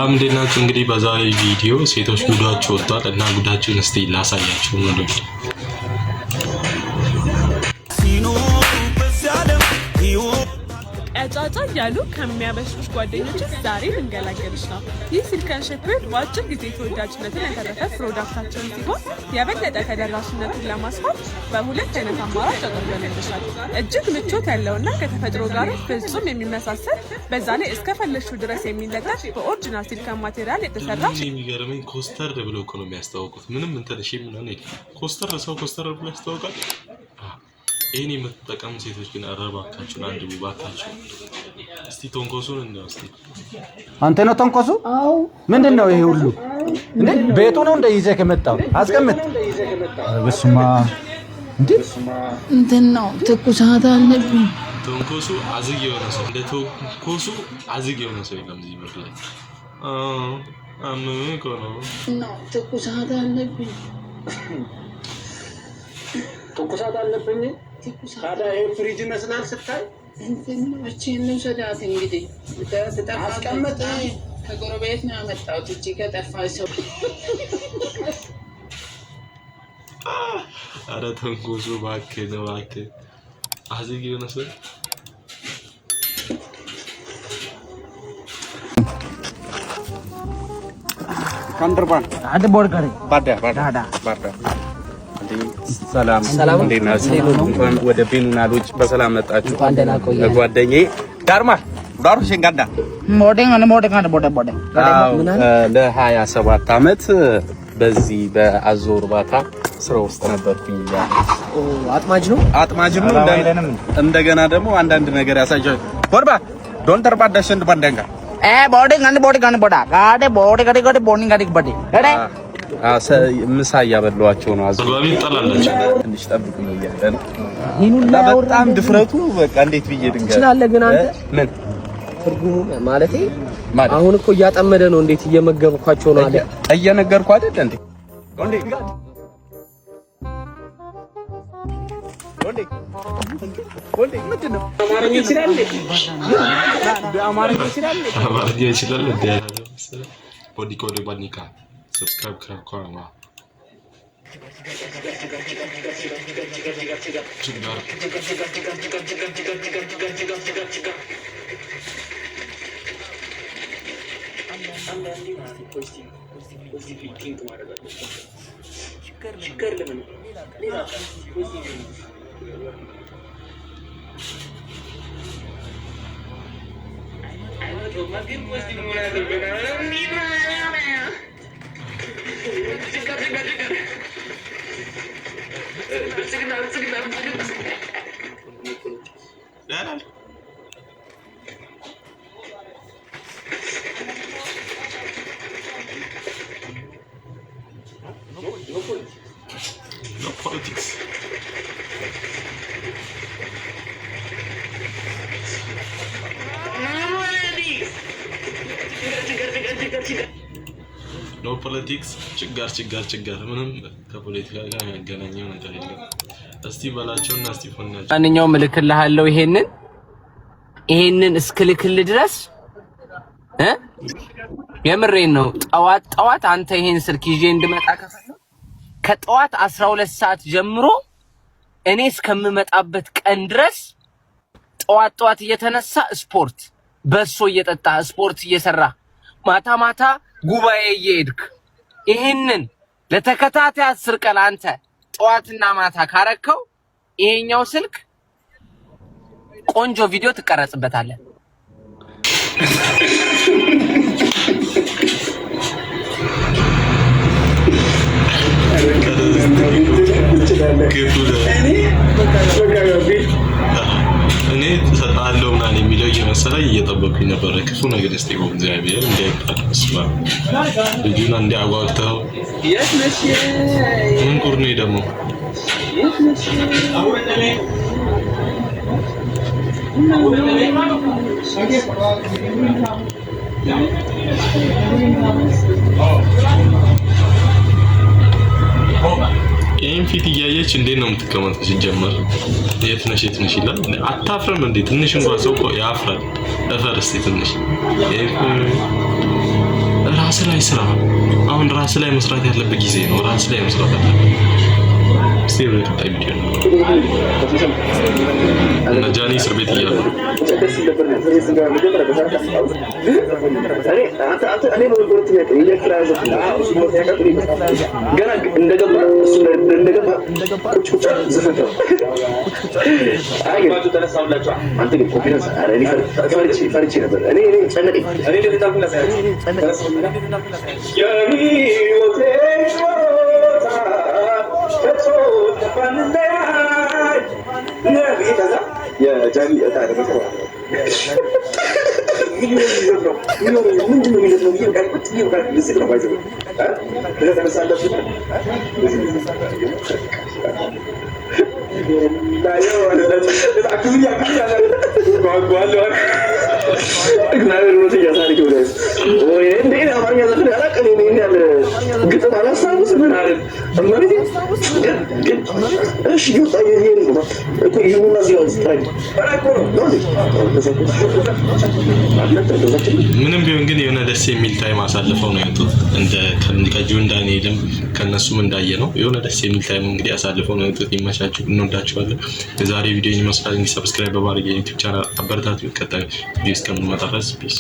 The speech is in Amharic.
አምዴናችሁ እንግዲህ በዛሬ ቪዲዮ ሴቶች ጉዳቸው ወጣት እና ጉዳቸውን እስቲ ላሳያችሁ ነው። ጫጫ ያሉ ከሚያበሽሽ ጓደኞች ዛሬ ልንገላገልሽ ነው። ይህ ሲልከን ሼፐርድ በአጭር ጊዜ ተወዳጅነትን ያተረፈ ፕሮዳክታችን ሲሆን የበለጠ ተደራሽነትን ለማስፋት በሁለት አይነት አማራጭ አቅርበንልሻል። እጅግ ምቾት ያለውና ከተፈጥሮ ጋር ፍጹም የሚመሳሰል በዛ ላይ እስከ ፈለግሽው ድረስ የሚለጠፍ በኦሪጂናል ሲልከን ማቴሪያል የተሰራ የሚገርመኝ ኮስተር ብሎ እኮ ነው የሚያስተዋውቁት። ምንም እንተነሽ ምን ኮስተር ሰው ኮስተር ብሎ ያስተዋውቃል። ይሄን የምትጠቀሙ ሴቶች ግን አረባካችሁ አንድ ቡባካችሁ እስቲ ቶንኮሱን እንደውስቲ አንተ ነው ቶንኮሱ? አው ምንድነው ይሄ ሁሉ እንዴ? ቤቱ ነው እንደ ይዘህ ከመጣው አስቀምጥ። በስማ እንዴ ነው ትኩሳት አለብኝ። ቶንኮሱ አዝግ የሆነ ሰው እንደ ቶንኮሱ አዝግ የሆነ ሰው የለም እዚህ ምድር ላይ። አመመኝ እኮ ነው ትኩሳት አለብኝ። ትኩሳት አለብኝ። ታዲያ ይሄ ፍሪጅ ይመስላል ስታይ። እቺን ነው ሰዳት እንግዲህ አስቀምጥ። ከጎረቤት ነው ያመጣሁት። እቺ ከጠፋች ሰው አረ ተንኮሱ እባክህ ነው እባክህ አዝግ የሆነ ሰው ካንደርባን አደ ቦርጋሪ ባዳ ሰላም እንዴት ናችሁ? እንኳን ወደ ቤኑናሎች በሰላም መጣችሁ። ጓደኛዬ ዳርማ ዳሩሽን ጋዳ ሞዴን ለ27 አመት በዚህ በአዞ እርባታ ስራ ውስጥ ነበርኩኝ። አጥማጅ ነው እንደገና ደግሞ አንዳንድ ነገር ያሳያችሁ ወርባ ዶንተር ባዳሽን ባንደንጋ ምሳ እያበላኋቸው ነው። አዘጋቢ ተላላችሁ ትንሽ ጠብቁ ነው ያለን። በጣም ድፍረቱ በቃ እንዴት ብዬ ድንገት ይችላል። ግን አንተ ምን ትርጉሙ ማለቴ አሁን እኮ እያጠመደ ነው። እንዴት እየመገብኳቸው ነው አለ እየነገርኩ አይደል እንዴ? ወንዴ ምንድን ነው? አማርኛ ይችላል እንዴ? ቦዲ ኮድ ባኒካ subscribe krakoma No politics. ኖ ፖለቲክስ ችጋር ምንም ከፖለቲካ ጋር ያገናኘው ነገር የለም። እስቲ በላቸውና እስቲ ፎናቸው አንኛው መልክልሃለው ይሄንን እስክልክል ድረስ የምሬን ነው። ጠዋት አንተ ይሄን ስልክ ይዤ እንድመጣ ከጠዋት 12 ሰዓት ጀምሮ እኔ እስከምመጣበት ቀን ድረስ ጠዋት እየተነሳ ስፖርት በሶ እየጠጣ ስፖርት እየሰራ ማታ ጉባኤ እየሄድክ ይሄንን ለተከታታይ 10 ቀን አንተ ጠዋትና ማታ ካረከው ይሄኛው ስልክ ቆንጆ ቪዲዮ ትቀረጽበታለህ። እኔ ተጣለው ምናምን የሚለው እየመሰለኝ እየጠበኩኝ ነበር። ክፉ ነገር እስቲ እግዚአብሔር እንዳይጣስባ ልጁን እንዲያጓግተው ምን ቁርኔ ደግሞ ይሄን ፊት እያየች እንዴት ነው የምትቀመጠው? ሲጀመር የት ነሽ ይላል። አታፍርም እንዴ? ትንሽ እንኳን ሰው ያፍራል። እፈር እስቲ ትንሽ ላይ ስራ። አሁን ራስ ላይ መስራት ያለበት ጊዜ ነው። ራስ ላይ መስራት አለበት። እስቲ ወደ ቀጣይ ቪዲዮ ነው። እና ጃኒ እስር ቤት እያሉ ገና እንደገባ ምንም ቢሆን ግን የሆነ ደስ የሚል ታይም አሳልፈው ነው ያጡት። እንደ ከጁን ዳንኤልም ከነሱም እንዳየ ነው የሆነ ደስ የሚል ታይም እንግዲህ አሳልፈው ነው ያጡት። ይመቻችሁ፣ እንወዳችኋለን። የዛሬ ቪዲዮ ይመስላል። ሰብስክራይብ በማድረግ የዩቲዩብ ቻናል አበረታቱ። ቀጣይ ቪዲዮ እስከምንመጣ ድረስ ፒስ